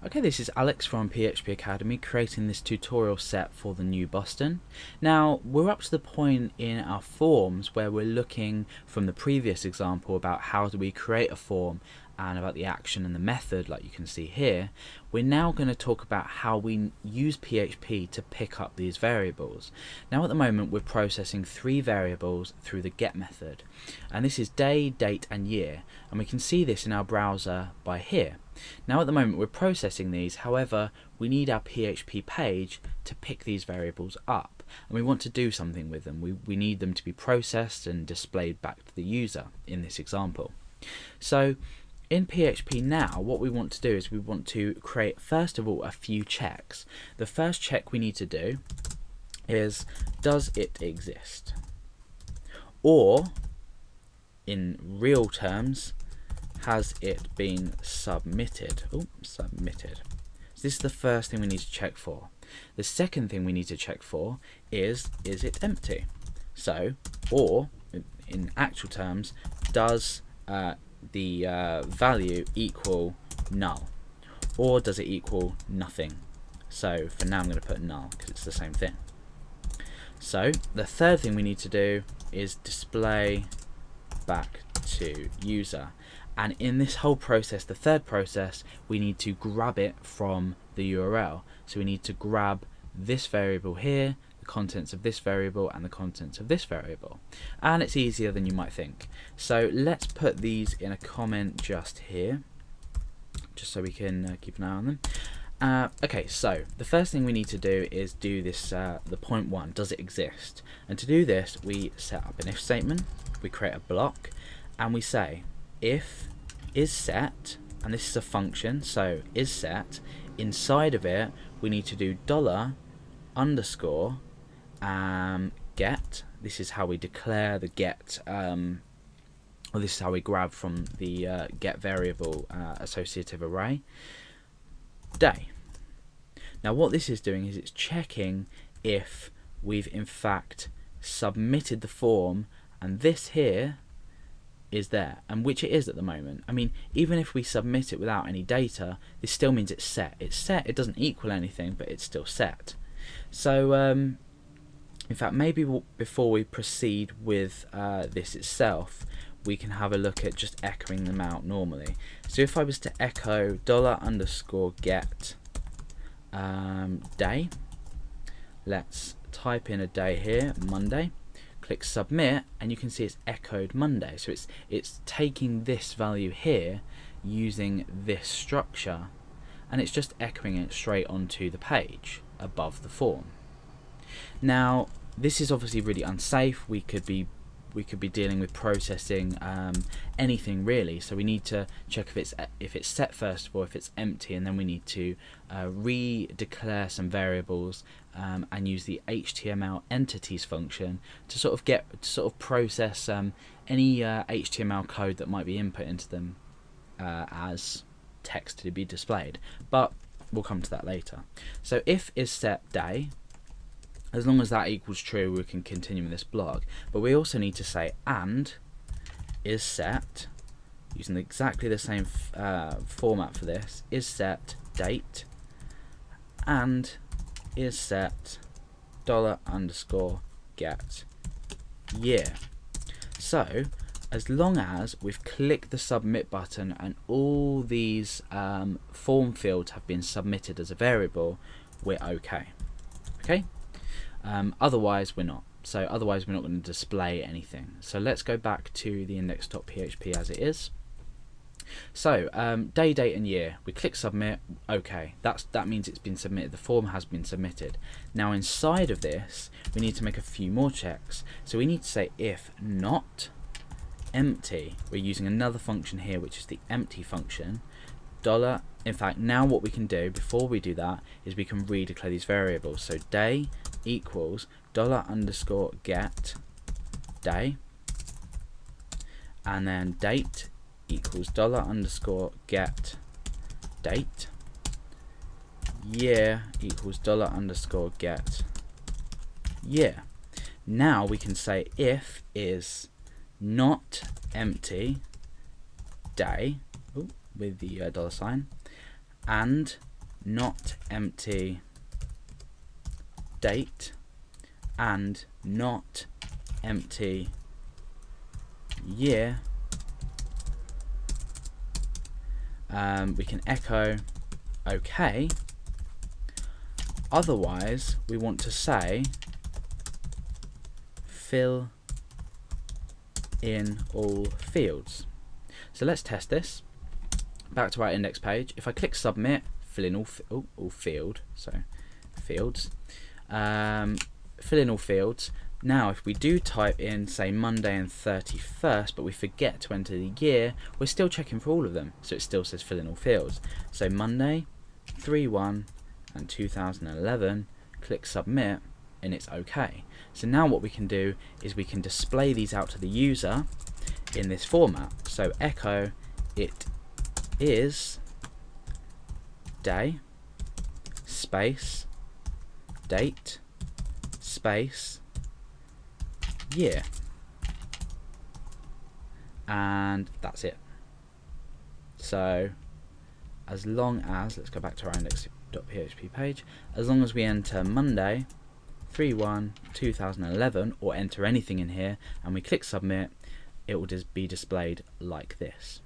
Okay, this is Alex from PHP Academy creating this tutorial set for the new Boston. Now, we're up to the point in our forms where we're looking from the previous example about how do we create a form and about the action and the method, like you can see here. We're now going to talk about how we use PHP to pick up these variables. Now, at the moment, we're processing 3 variables through the get method, and this is day, date, and year, and we can see this in our browser by here. Now at the moment we're processing these, however we need our PHP page to pick these variables up, and we want to do something with them. We need them to be processed and displayed back to the user in this example. So in PHP now what we want to do is we want to create first of all a few checks. The first check we need to do is, does it exist? Or in real terms, has it been submitted? Submitted. So this is the first thing we need to check for. The second thing we need to check for is it empty? So, or in actual terms, does the value equal null? Or does it equal nothing? So for now I'm going to put null because it's the same thing. So the third thing we need to do is display back to user. And in this whole process, the third process, we need to grab it from the URL. So we need to grab this variable here, the contents of this variable, and the contents of this variable. And it's easier than you might think. So let's put these in a comment just here, just so we can keep an eye on them. Okay, so the first thing we need to do is do this, the point 1, does it exist? And to do this, we set up an if statement, we create a block, and we say, if is set, and this is a function, so is set, inside of it we need to do $_ get. This is how we declare the get, or this is how we grab from the get variable associative array, day. Now what this is doing is it's checking if we've in fact submitted the form, and this here is there, and which it is at the moment. I mean, even if we submit it without any data, this still means it's set. It's set, it doesn't equal anything, but it's still set. So in fact, maybe before we proceed with this itself, we can have a look at just echoing them out normally. So if I was to echo $_ get day, let's type in a day here, Monday, click submit, and you can see it's echoed Monday. So it's taking this value here using this structure, and it's just echoing it straight onto the page above the form. Now this is obviously really unsafe. We could be dealing with processing anything really, so we need to check if it's set first of all, if it's empty, and then we need to re-declare some variables and use the HTML entities function to sort of process any HTML code that might be input into them as text to be displayed. But we'll come to that later. So if is set day, as long as that equals true, we can continue with this block. But we also need to say and is set, using exactly the same format for this, is set date, and is set $_ get year. So as long as we've clicked the submit button and all these form fields have been submitted as a variable, we're okay. Okay? Otherwise we're not. So otherwise we're not going to display anything. So let's go back to the index.php as it is. So day, date, and year. We click submit. Okay, that means it's been submitted. The form has been submitted. Now inside of this, we need to make a few more checks. So we need to say if not empty. We're using another function here, which is the empty function. In fact, now what we can do before we do that is we can redeclare these variables. So day equals $_ get day, and then date equals $_ get date, year equals $_ get year. Now we can say if is not empty day with the $, and not empty date and not empty year, we can echo OK. Otherwise, we want to say fill in all fields. So let's test this. Back to our index page. If I click submit, fill in all fields. Fill in all fields. Now, if we do type in, say, Monday and 31st, but we forget to enter the year, we're still checking for all of them. So it still says fill in all fields. So Monday, 3/1, and 2011, click submit, and it's OK. So now what we can do is we can display these out to the user in this format. So echo, it is day, space, date, space, year, and that's it. So as long as, let's go back to our index.php page, as long as we enter Monday 3/1/2011 or enter anything in here and we click submit, it will just be displayed like this.